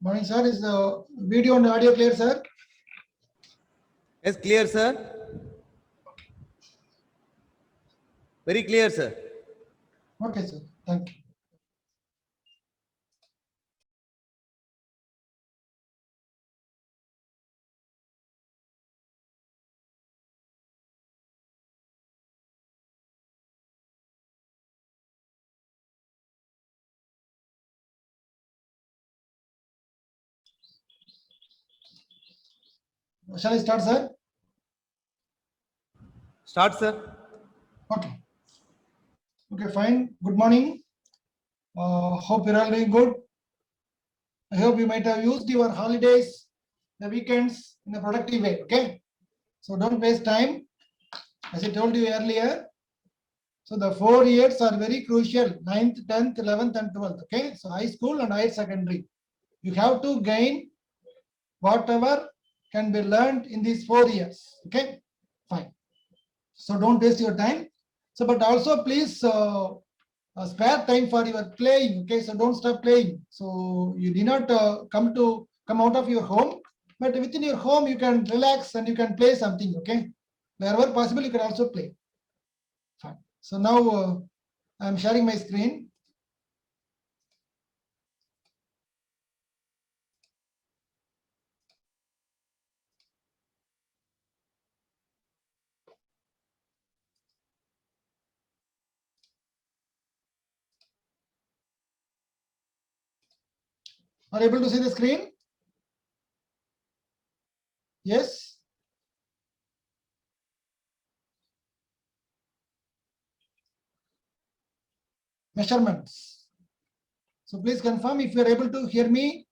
Morning, sir. Is the video and audio clear, sir? Yes, clear, sir. Very clear, sir. Okay, sir. Thank you. Shall I start, sir? Start, sir. Okay. Okay, fine. Good morning. Hope you're all doing good. I hope you might have used your holidays, the weekends in a productive way. Okay. So don't waste time. As I told you earlier, so the 4 years are very crucial, 9th, 10th, 11th, and 12th. Okay. So high school and higher secondary. You have to gain whatever can be learned in these 4 years. Okay. Fine. So don't waste your time. So, but also please spare time for your playing. Okay, so don't stop playing. So you do not come out of your home, but within your home you can relax and you can play something. Okay, wherever possible you can also play. Fine. So now I'm sharing my screen. Are you able to see the screen? Yes. Measurements. So please confirm if you are able to hear me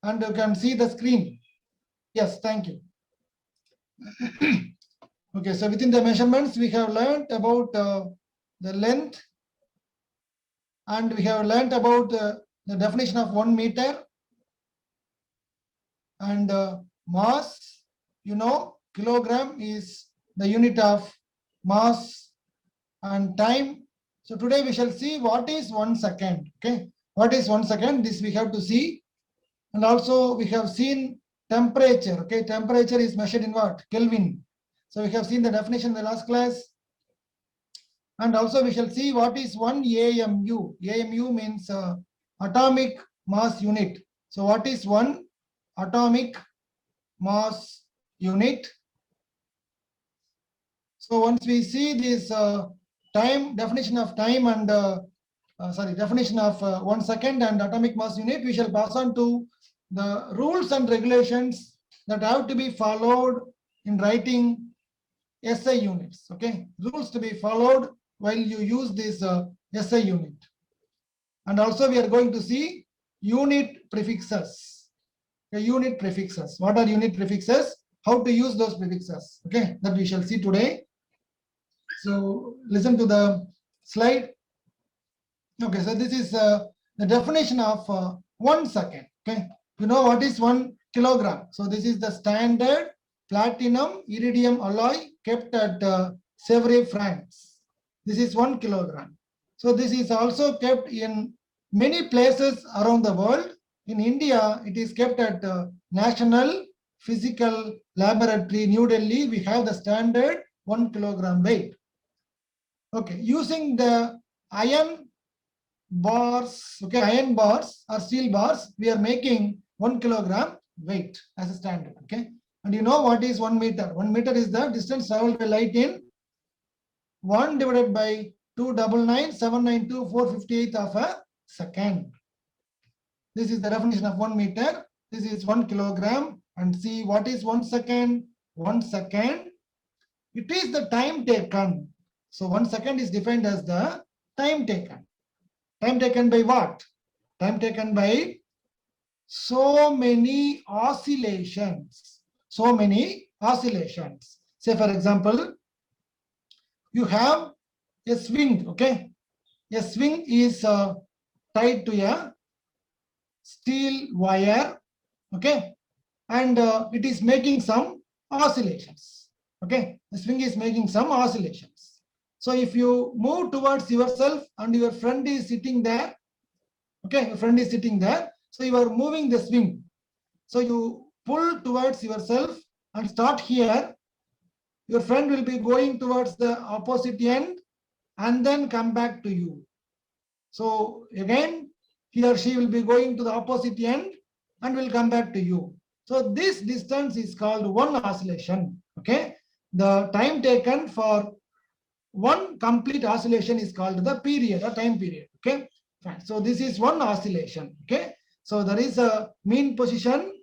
and you can see the screen. Yes, thank you. Okay, so within the measurements, we have learned about the length, and we have learned about the definition of 1 meter, and mass. You know, kilogram is the unit of mass, and time. So today we shall see what is 1 second. Okay, what is 1 second? This we have to see, and also we have seen temperature. Okay, temperature is measured in what? Kelvin. So we have seen the definition in the last class. And also we shall see what is 1 AMU. AMU means atomic mass unit. So what is 1 atomic mass unit? So once we see this time, definition of time and definition of 1 second and atomic mass unit, we shall pass on to the rules and regulations that have to be followed in writing SI units. Okay, rules to be followed while you use this SI unit. And also we are going to see unit prefixes. Okay, unit prefixes. What are unit prefixes? How to use those prefixes? Okay, that we shall see today. So listen to the slide. Okay, so this is the definition of 1 second. Okay, you know what is 1 kilogram? So this is the standard platinum iridium alloy kept at Sèvres, France. This is 1 kilogram. So this is also kept in many places around the world. In India, it is kept at National Physical Laboratory, New Delhi. We have the standard 1 kilogram weight. Okay, using the iron bars, okay, iron bars or steel bars, we are making 1 kilogram weight as a standard. Okay, and you know what is 1 meter? 1 meter is the distance traveled by light in 1 divided by 299,792,458 of a second. This is the definition of 1 meter. This is 1 kilogram. And see what is 1 second? 1 second, it is the time taken. So 1 second is defined as the time taken. Time taken by what? Time taken by so many oscillations. So many oscillations. Say for example, you have a swing. Okay, a swing is tied to a steel wire. Okay, and it is making some oscillations. Okay, the swing is making some oscillations. So if you move towards yourself and your friend is sitting there, okay, your friend is sitting there, So you are moving the swing. So you pull towards yourself and start here. Your friend will be going towards the opposite end and then come back to you. So again, he or she will be going to the opposite end and will come back to you. So this distance is called one oscillation. Okay. The time taken for one complete oscillation is called the period or time period. Okay. Fine. So this is one oscillation. Okay. So there is a mean position.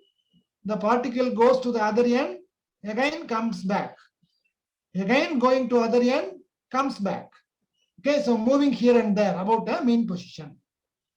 The particle goes to the other end, again comes back. Again going to other end, comes back. Okay, so moving here and there about a mean position.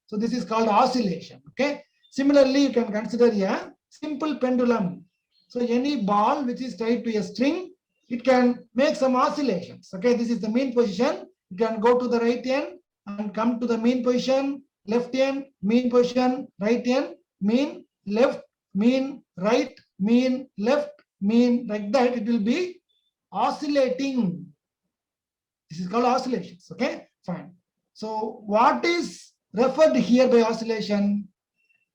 So this is called oscillation. Okay. Similarly, you can consider a simple pendulum. So any ball which is tied to a string, it can make some oscillations. Okay, this is the mean position. You can go to the right end and come to the mean position, left end, mean position, right end, mean, left, mean, right, mean, left, mean, like that. It will be oscillating. This is called oscillations. Okay, fine. So what is referred here by oscillation?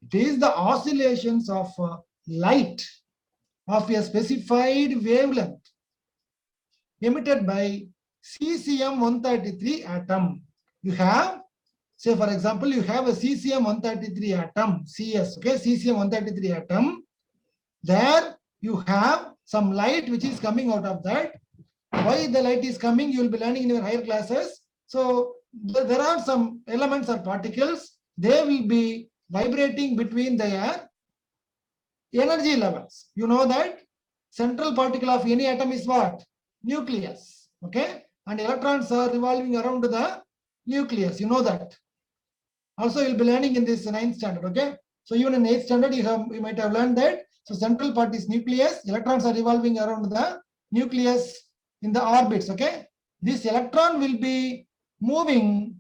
It is the oscillations of light of a specified wavelength emitted by cesium-133 atom. You have, say for example, you have a cesium-133 atom, CS, okay, cesium-133 atom. There you have some light which is coming out of that. Why the light is coming, you will be learning in your higher classes. So there are some elements or particles, they will be vibrating between their energy levels. You know that central particle of any atom is what? Nucleus. Okay. And electrons are revolving around the nucleus. You know that. Also, you'll be learning in this 9th standard. Okay. So even in 8th standard, you might have learned that. So central part is nucleus. Electrons are revolving around the nucleus in the orbits. Okay. This electron will be moving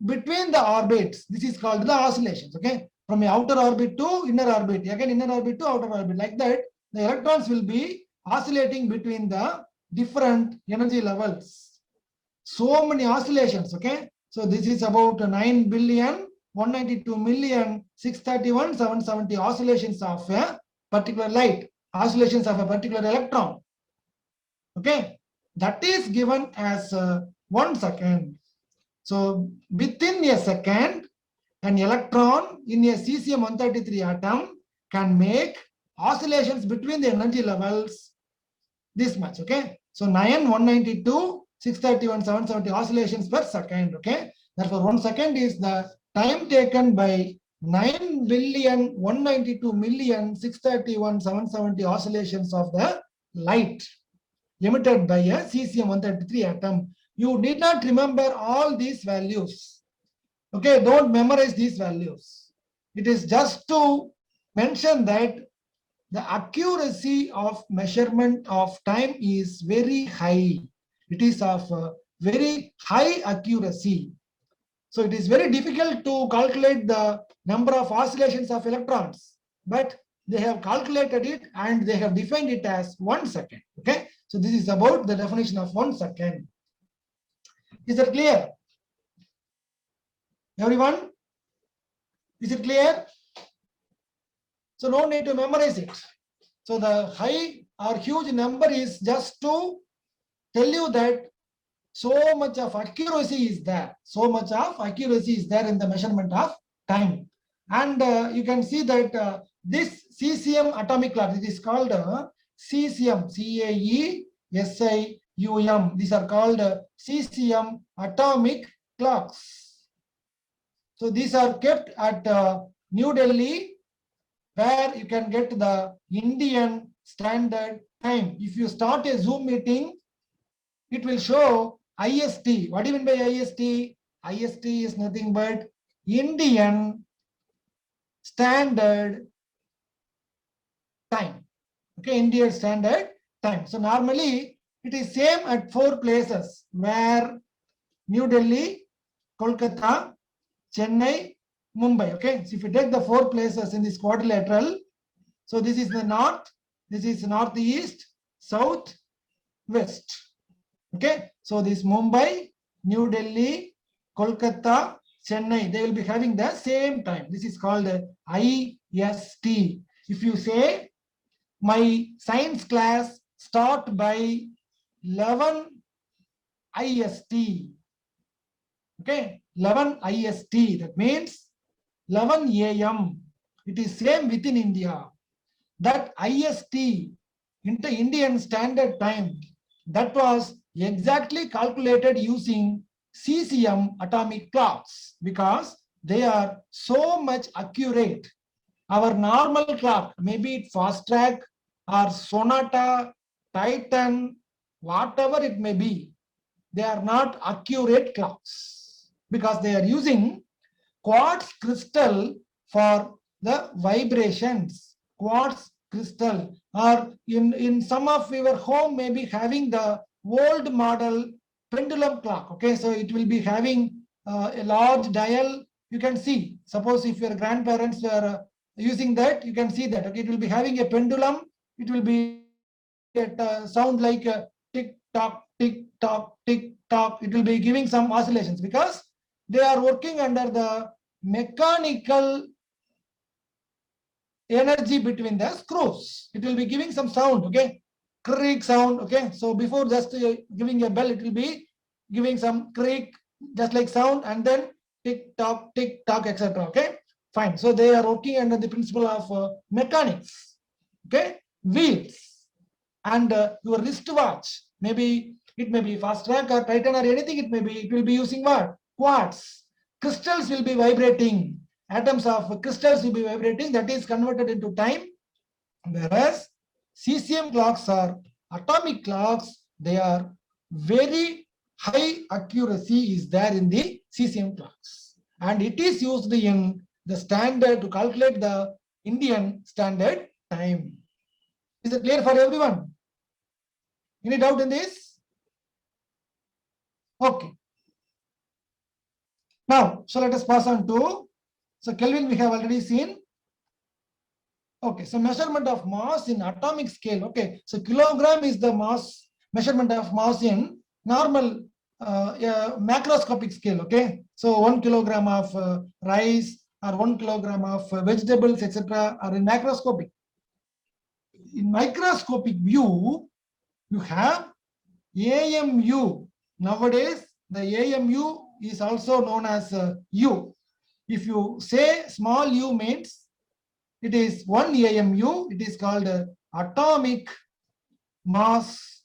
between the orbits. This is called the oscillations. Okay. From the outer orbit to inner orbit. Again, inner orbit to outer orbit. Like that, the electrons will be oscillating between the different energy levels. So many oscillations. Okay. So this is about 9,192,631,770 oscillations of a particular light, oscillations of a particular electron. Okay, that is given as 1 second. So within a second, an electron in a cesium-133 atom can make oscillations between the energy levels this much. Okay, so 9,192,631,770 oscillations per second. Okay, therefore 1 second is the time taken by 9,192,631,770 oscillations of the light emitted by a cesium-133 atom. You need not remember all these values. Okay, don't memorize these values. It is just to mention that the accuracy of measurement of time is very high. It is of very high accuracy. So it is very difficult to calculate the number of oscillations of electrons, but they have calculated it and they have defined it as 1 second. Okay, so this is about the definition of 1 second. Is that clear? Everyone? Is it clear? So no need to memorize it. So the high or huge number is just to tell you that so much of accuracy is there. So much of accuracy is there in the measurement of time. And you can see that this cesium atomic clock, it is called cesium, C-A-E-S-I-U-M. These are called cesium atomic clocks. So these are kept at New Delhi, where you can get the Indian Standard Time. If you start a Zoom meeting, it will show IST. What do you mean by IST? IST is nothing but Indian Standard Time. Okay, Indian Standard Time. So normally it is same at 4 places, where New Delhi, Kolkata, Chennai, Mumbai. Okay, so if you take the 4 places in this quadrilateral, so this is the north, this is northeast, south, west. Okay, so this Mumbai, New Delhi, Kolkata, Chennai, they will be having the same time. This is called IST. If you say my science class start by 11 IST, okay, 11 IST, that means 11 AM. It is same within India. That IST, into Indian Standard Time, that was exactly calculated using CCM atomic clocks because they are so much accurate. Our normal clock, maybe it fast track or Sonata, Titan, whatever it may be, they are not accurate clocks because they are using quartz crystal for the vibrations. Quartz crystal, or in some of your home may be having the old model pendulum clock. Okay, so it will be having a large dial. You can see, suppose if your grandparents were using that, you can see that. Okay, it will be having a pendulum. It will be sound like a tick tock, tick tock, tick tock. It will be giving some oscillations because they are working under the mechanical energy between the screws. It will be giving some sound, okay, creak sound, okay. So before just giving a bell, it will be giving some creak, just like sound, and then tick tock, etc. Okay, fine. So they are working under the principle of mechanics, okay, wheels, and your wristwatch. Maybe it may be fast track or Titan or anything. It may be. It will be using what? Quartz. Crystals will be vibrating. Atoms of crystals will be vibrating. That is converted into time. Whereas CCM clocks are atomic clocks. They are very high accuracy is there in the CCM clocks, and it is used in the standard to calculate the Indian Standard Time. Is it clear for everyone? Any doubt in this? Okay. Now, so let us pass on to, so Kelvin we have already seen. Okay, so measurement of mass in atomic scale. Okay, so kilogram is the mass, measurement of mass in normal macroscopic scale. Okay, so 1 kilogram of rice or 1 kilogram of vegetables, etc., are in macroscopic. In microscopic view, you have AMU. Nowadays, the AMU is also known as U. If you say small u means it is 1 AMU, it is called atomic mass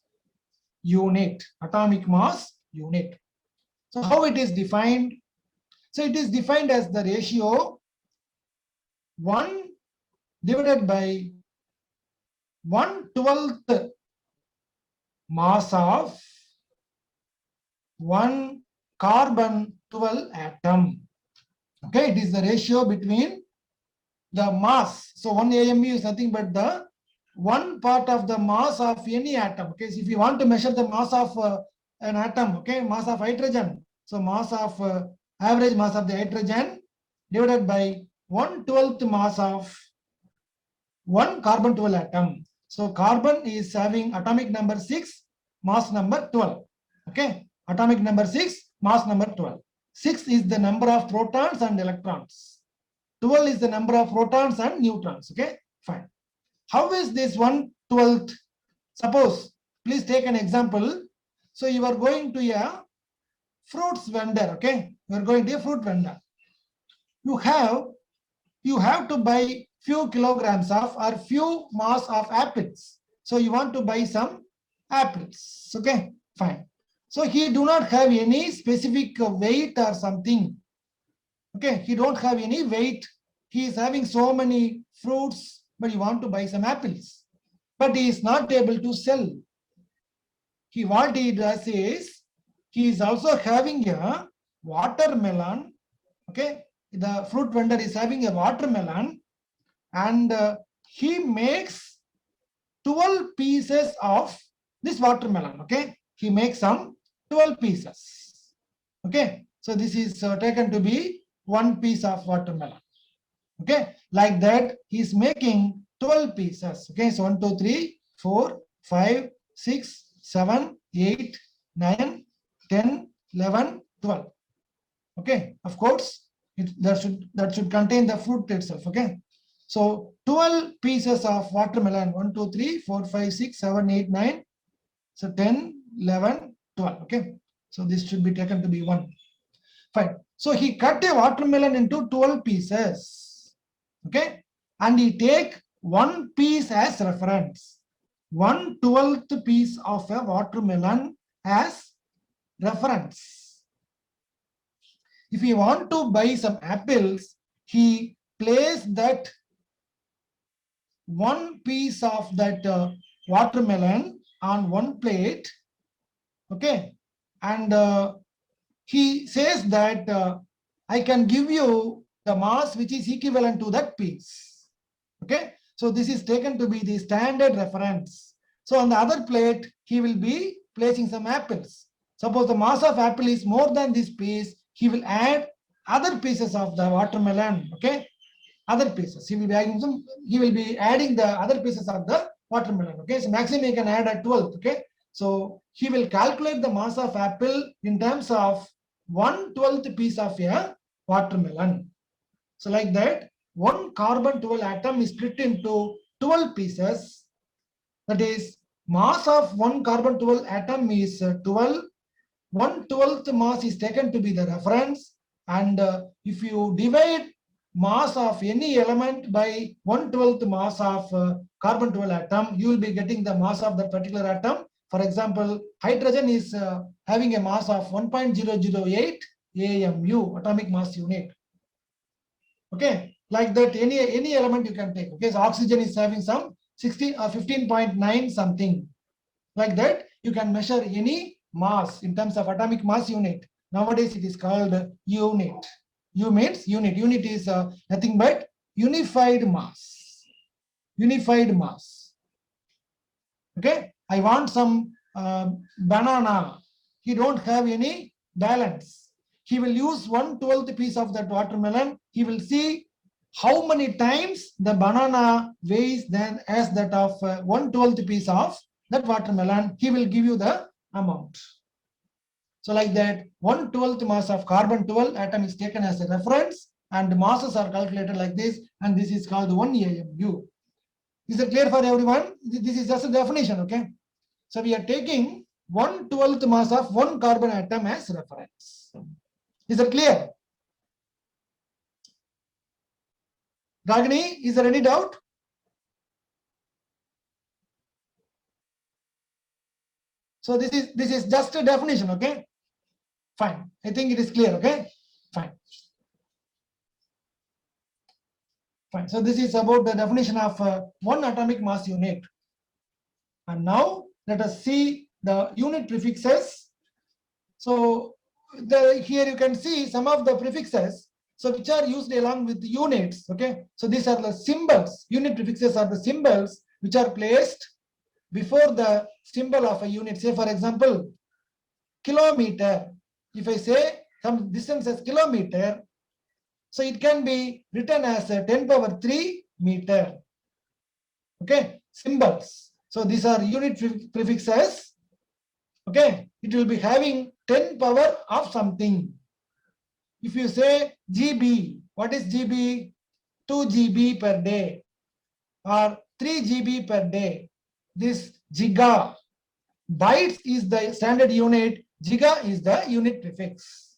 unit. Atomic mass unit. So how it is defined? So it is defined as the ratio 1 divided by 1/12 mass of 1 carbon 12 atom. Okay, it is the ratio between the mass. So 1 AMU is nothing but the one part of the mass of any atom. Okay, so if you want to measure the mass of an atom, okay, mass of hydrogen, so mass of average mass of the hydrogen divided by 1/12 mass of 1 carbon 12 atom. So carbon is having atomic number 6, mass number 12. Okay, atomic number 6, mass number 12. 6 is the number of protons and electrons. 12 is the number of protons and neutrons. Okay, fine. How is this 1/12? Suppose, please take an example. So you are going to a fruits vendor. Okay, you are going to a fruit vendor. You have to buy few kilograms of or few mass of apples. So you want to buy some apples. Okay, fine. So he do not have any specific weight or something. Okay, he don't have any weight. He is having so many fruits, but you want to buy some apples. But he is not able to sell. What he does is, he is also having a watermelon. Okay, the fruit vendor is having a watermelon, and he makes 12 pieces of this watermelon. Okay, he makes some 12 pieces. Okay, so this is taken to be 1 piece of watermelon. Okay, like that he is making 12 pieces. Okay, so 1, 2, 3, 4, 5, 6, 7, 8, 9, 10, 11, 12. Okay, of course, that should contain the fruit itself. Okay, so 12 pieces of watermelon, 1, 2, 3, 4, 5, 6, 7, 8, 9. So 10, 11, 12. Okay, so this should be taken to be 1. Fine. So he cut a watermelon into 12 pieces. Okay, and he take one piece as reference. 1/12 piece of a watermelon as reference. If you want to buy some apples, he placed that one piece of that watermelon on one plate. Okay, and he says that I can give you the mass which is equivalent to that piece. Okay, so this is taken to be the standard reference. So on the other plate, he will be placing some apples. Suppose the mass of apple is more than this piece, he will add other pieces of the watermelon. Okay, other pieces. He will be adding the other pieces of the watermelon. Okay, so maximum he can add at 12. Okay, so he will calculate the mass of apple in terms of 1/12 piece of a watermelon. So like that, one carbon 12 atom is split into 12 pieces. That is, mass of one carbon 12 atom is 12. 1/12 mass is taken to be the reference. And if you divide mass of any element by 1/12 mass of carbon 12 atom, you will be getting the mass of that particular atom. For example, hydrogen is having a mass of 1.008 AMU, atomic mass unit. Okay, like that, any element you can take. Okay, so oxygen is having some 16 or 15.9 something. Like that, you can measure any mass in terms of atomic mass unit. Nowadays, it is called unit. U means unit. Unit is nothing but unified mass. Unified mass. Okay, I want some banana. He don't have any balance. He will use 1/12 piece of that watermelon. He will see how many times the banana weighs then as that of 1/12 piece of that watermelon. He will give you the amount. So like that, 1/12 mass of carbon 12 atom is taken as a reference, and the masses are calculated like this, and this is called 1 AMU. Is it clear for everyone? This is just a definition. Okay, so we are taking 1/12 mass of one carbon atom as reference. Is it clear? Ragini, is there any doubt? So this is just a definition. Okay, fine. I think it is clear. Okay, fine. Fine. So this is about the definition of one atomic mass unit. And now let us see the unit prefixes. So here you can see some of the prefixes, so which are used along with the units. Okay, so these are the symbols. Unit prefixes are the symbols which are placed before the symbol of a unit. Say for example, kilometer. If I say some distance as kilometer, so it can be written as a 10⁻³ meter. Okay, symbols. So these are unit prefixes. Okay, it will be having 10 power of something. If you say GB, what is GB? 2 GB per day or 3 GB per day. This giga. Bytes is the standard unit. Giga is the unit prefix.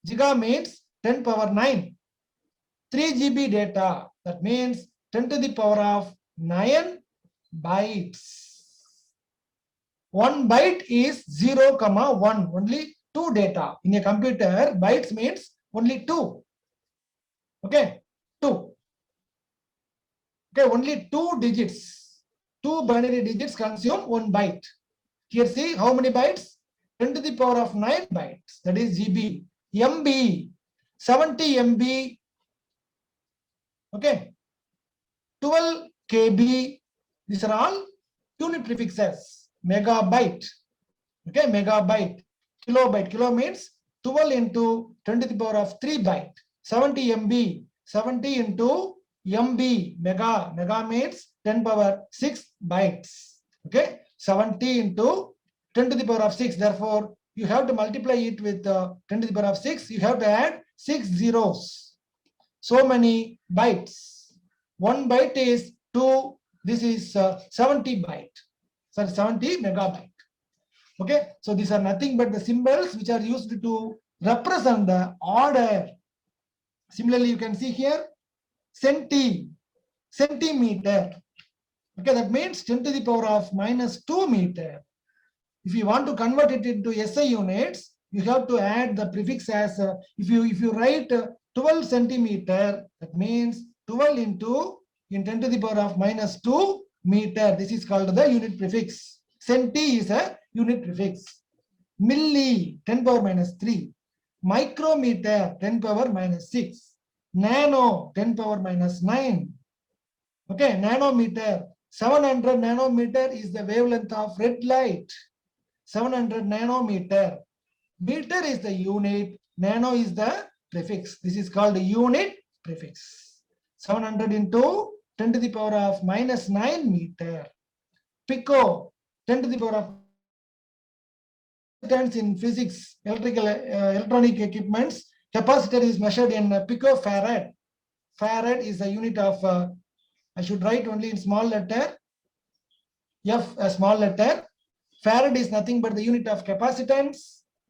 Giga means 10⁻⁹. 3 GB data, that means 10⁻⁹ bytes. 1 byte is 0,1, only 2 data. In a computer, bytes means only 2. Okay, 2. Okay, only 2 digits. 2 binary digits consume 1 byte. Here see how many bytes? 10⁹ bytes, that is GB. MB, 70 MB. Okay, 12 KB. These are all unit prefixes. Megabyte. Okay, megabyte. Kilobyte. Kilo means 12 into 10⁻³ byte. 70 MB. 70 into MB. Mega. Mega means 10⁻⁶ bytes. Okay, 70 into 10⁻⁶. Therefore, you have to multiply it with 10⁻⁶. You have to add 6 zeros. So many bytes. 1 byte is 2. This is 70 byte. Sorry, 70 megabyte. Okay, so these are nothing but the symbols which are used to represent the order. Similarly, you can see here centimeter. Okay, that means 10 to the power of -2 meter. If you want to convert it into SI units, you have to add the prefix as if you write 12 centimeter, that means 12 into in 10 to the power of -2 meter. This is called the unit prefix. Centi is a unit prefix. Milli 10 power -3. Micrometer 10 power -6. Nano 10 power -9. Okay, nanometer 700 nanometer is the wavelength of red light. 700 nanometer. Meter is the unit, nano is the prefix. This is called unit prefix. 700 into 10 to the power of -9 meter. Pico 10 to the power of in physics, electronic equipments. Capacitor is measured in picofarad. Farad is a unit of, I should write only in small letter, F a small letter. Farad is nothing but the unit of capacitance.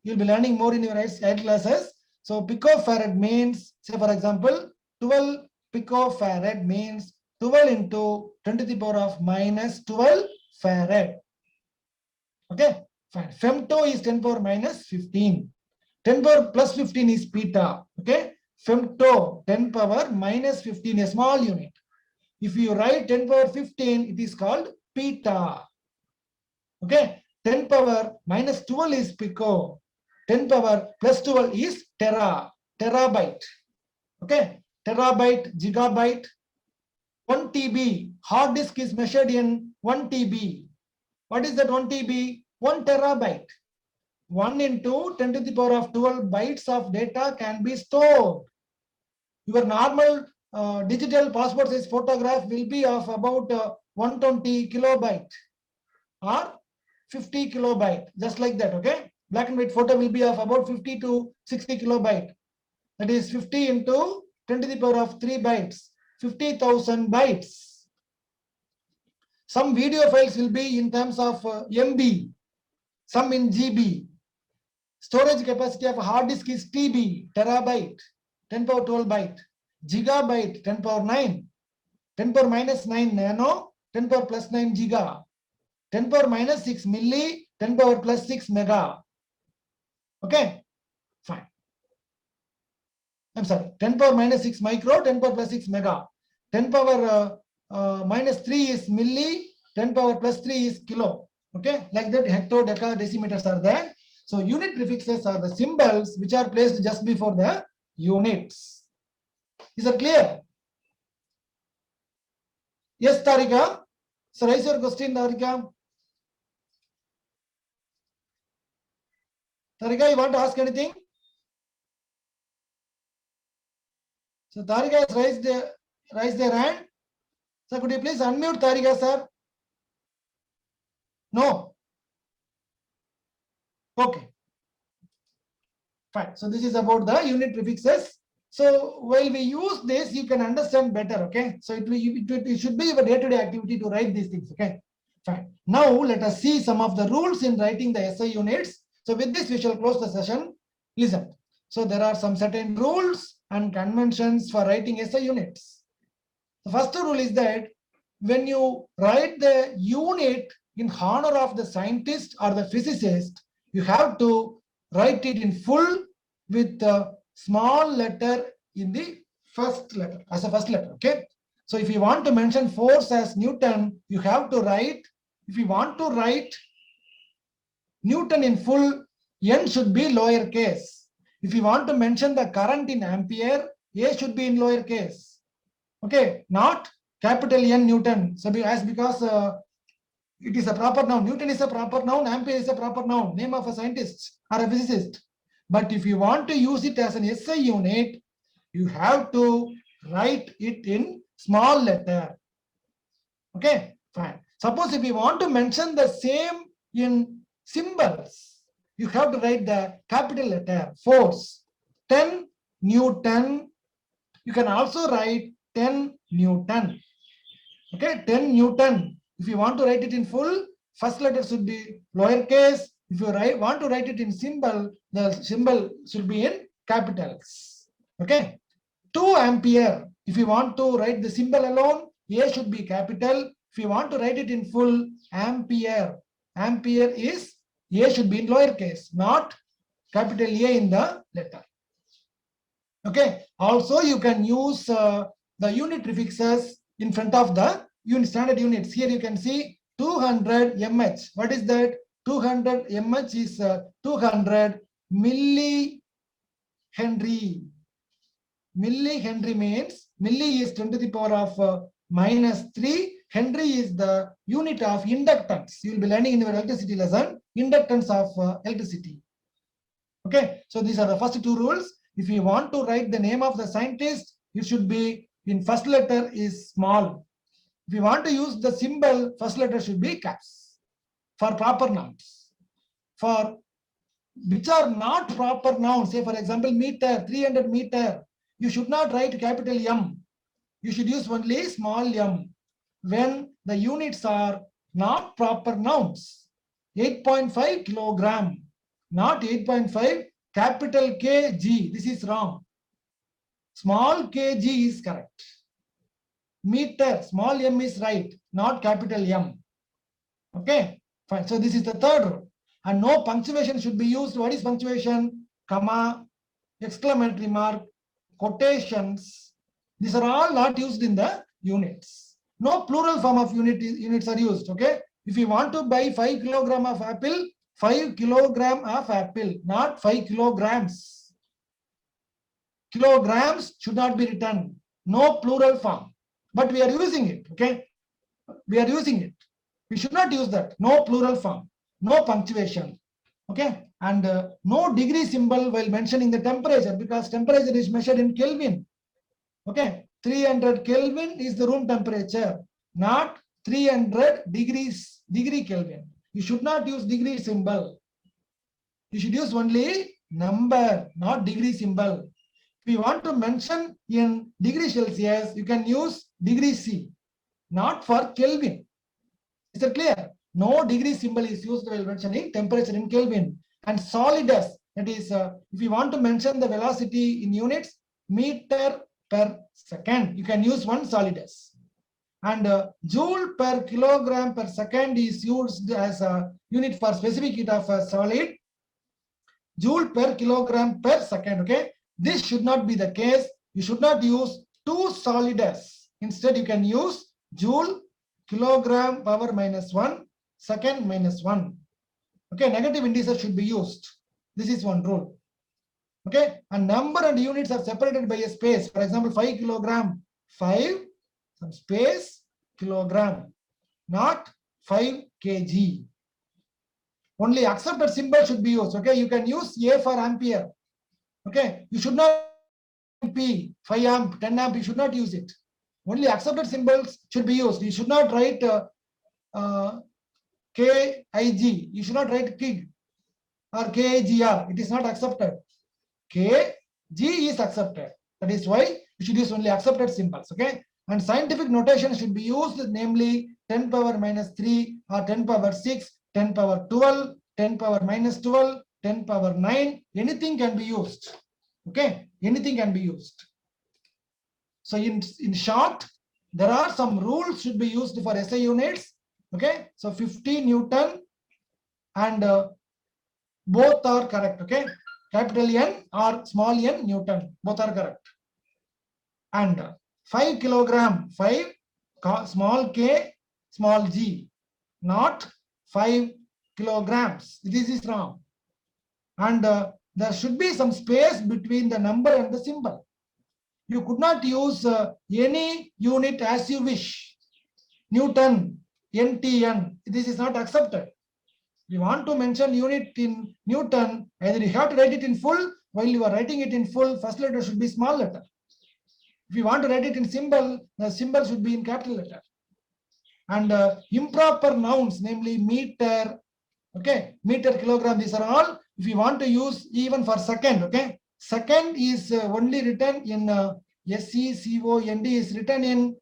You'll be learning more in your higher classes. So picofarad means, say for example, 12 picofarad means 12 into 10 to the power of -12 farad. Okay, fine. Femto is 10 power -15. 10 power plus 15 is peta. Okay, femto 10 power -15, a small unit. If you write 10 power 15, it is called peta. Okay, 10 power -12 is pico. 10 power plus 12 is terabyte. Okay, terabyte, gigabyte. 1 TB, hard disk is measured in 1 TB. What is that 1 TB? 1 terabyte. 1 into 10 to the power of 12 bytes of data can be stored. Your normal digital passport size photograph will be of about 120 kilobyte or 50 kilobyte, just like that. Okay, black and white photo will be of about 50 to 60 kilobyte. That is 50 into 10 to the power of 3 bytes, 50,000 bytes. Some video files will be in terms of MB, some in GB. Storage capacity of a hard disk is TB, terabyte, 10 power 12 byte. Gigabyte, 10 power 9. 10 power -9 nano, 10 power plus 9 giga. 10 power -6 milli, 10 power plus 6 mega. Okay, fine. I'm sorry, 10 power -6 micro, 10 power plus 6 mega. 10 power -3 is milli, 10 power plus 3 is kilo. Okay, like that, hecto, deca, decimeters are there. So unit prefixes are the symbols which are placed just before the units. Is that clear? Yes, Tarika. So raise your question, Tarika. Tarika, you want to ask anything? So Tarika has raised their hand. So could you please unmute Tarika, sir? No. Okay. Fine. So this is about the unit prefixes. So while we use this, you can understand better. Okay. So it should be your day-to-day activity to write these things. Okay. Fine. Now let us see some of the rules in writing the SI units. So with this, we shall close the session. Listen. So there are some certain rules and conventions for writing SI units. The first rule is that when you write the unit in honor of the scientist or the physicist, you have to write it in full with the small letter in the first letter, as a first letter. Okay. So if you want to mention force as Newton, you have to write, if you want to write Newton in full, N should be lowercase. If you want to mention the current in ampere, A should be in lowercase. Okay, not capital N Newton. So because it is a proper noun. Newton is a proper noun. Ampere is a proper noun. Name of a scientist or a physicist. But if you want to use it as an SI unit, you have to write it in small letter. Okay, fine. Suppose if you want to mention the same in symbols, you have to write the capital letter, force. 10 Newton. You can also write 10 Newton. Okay, 10 Newton. If you want to write it in full, first letter should be lowercase. If you want to write it in symbol, the symbol should be in capitals. Okay, 2 ampere. If you want to write the symbol alone, A should be capital. If you want to write it in full, ampere. Ampere is A should be in lowercase, not capital A in the letter. Okay. Also, you can use the unit prefixes in front of the standard units. Here you can see 200 mH. What is that? 200 mH is 200 millihenry. Millihenry means milli is 10 to the power of -3. Henry is the unit of inductance. You will be learning in your electricity lesson inductance of electricity. Okay, so these are the first two rules. If you want to write the name of the scientist, it should be in first letter is small. If you want to use the symbol, first letter should be caps for proper nouns. For which are not proper nouns, say for example meter, 300 meter, you should not write capital M. You should use only small m when the units are not proper nouns. 8.5 kilogram, not 8.5 capital kg. This is wrong. Small kg is correct. Meter, small m is right, not capital M. Okay, fine. So this is the third rule. And no punctuation should be used. What is punctuation? Comma, exclamatory mark, quotations. These are all not used in the units. No plural form of units are used. Okay. If you want to buy 5 kilogram of apple, 5 kilogram of apple, not 5 kilograms. Kilograms should not be written. No plural form. But we are using it. Okay. We are using it. We should not use that. No plural form. No punctuation. Okay. And no degree symbol while mentioning the temperature, because temperature is measured in Kelvin. Okay. 300 Kelvin is the room temperature, not 300 degree Kelvin. You should not use degree symbol. You should use only number, not degree symbol. If you want to mention in degree Celsius, you can use degree C, not for Kelvin. Is it clear? No degree symbol is used while mentioning temperature in Kelvin. And solidus, that is, if you want to mention the velocity in units, meter per second, you can use one solidus. And joule per kilogram per second is used as a unit for specific heat of a solid. Joule per kilogram per second. Okay, this should not be the case. You should not use two solidus. Instead, you can use joule kilogram power -1 second -1. Okay, negative indices should be used. This is one rule. Okay, and number and units are separated by a space. For example, 5 kilogram, 5 some space kilogram, not 5 kg. Only accepted symbol should be used. Okay, you can use A for ampere. Okay, you should not P, 5 amp, 10 amp, you should not use it. Only accepted symbols should be used. You should not write KIG. You should not write KIG or KIGR. It is not accepted. KG is accepted. That is why you should use only accepted symbols. Okay, and scientific notation should be used, namely 10 power -3 or 10 power 6, 10 power 12, 10 power -12, 10 power 9. Anything can be used. Okay, anything can be used. So in short, there are some rules should be used for SI units. Okay, so 50 Newton and both are correct. Okay, capital N or small n Newton, both are correct. And 5 kilogram, 5 small k, small g, not 5 kilograms. This is wrong. And there should be some space between the number and the symbol. You could not use any unit as you wish. Newton, NTN, this is not accepted. You want to mention unit in Newton, either you have to write it in full. While you are writing it in full, first letter should be small letter. If you want to write it in symbol, the symbol should be in capital letter. And improper nouns, namely meter, okay, meter, kilogram, these are all. If you want to use even for second, okay, Second is only written in SECOND is written in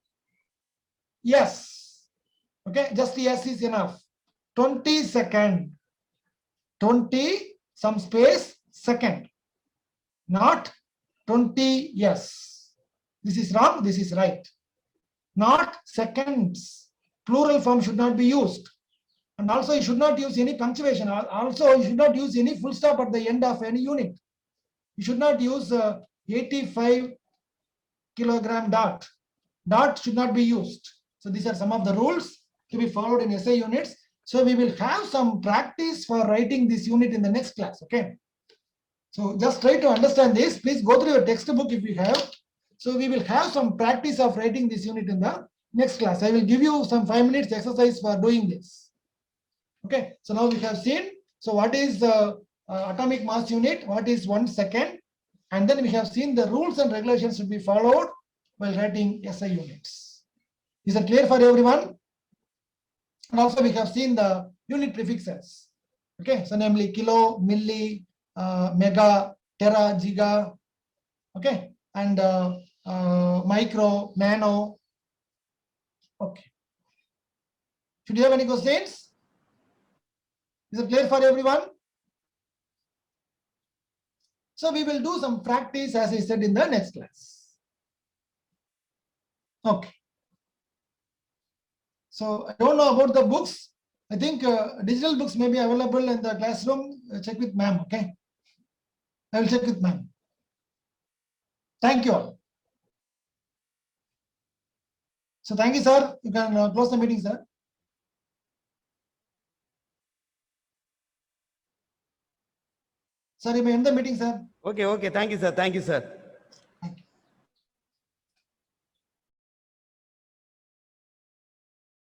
yes. Okay, just yes is enough. 20 second. 20 some space second. Not 20 yes. This is wrong, this is right. Not seconds. Plural form should not be used. And also you should not use any punctuation. Also you should not use any full stop at the end of any unit. You should not use 85 kilogram dot. Dot should not be used. So these are some of the rules to be followed in SI units. So we will have some practice for writing this unit in the next class. Okay. So just try to understand this. Please go through your textbook if you have. So we will have some practice of writing this unit in the next class. I will give you some 5 minutes exercise for doing this. Okay. So now we have seen. So what is the atomic mass unit? What is 1 second? And then we have seen the rules and regulations should be followed while writing SI units. Is that clear for everyone? And also we have seen the unit prefixes. Okay. So namely kilo, milli, mega, tera, giga, okay, and micro, nano. Okay. Should you have any questions? Is it clear for everyone? So we will do some practice as I said in the next class. Okay. So I don't know about the books. I think digital books may be available in the classroom. Check with ma'am. Okay. I will check with ma'am. Thank you all. So thank you, sir. You can close the meeting, sir. Sir, you may end the meeting, sir. Okay, okay. Thank you, sir. Thank you, sir.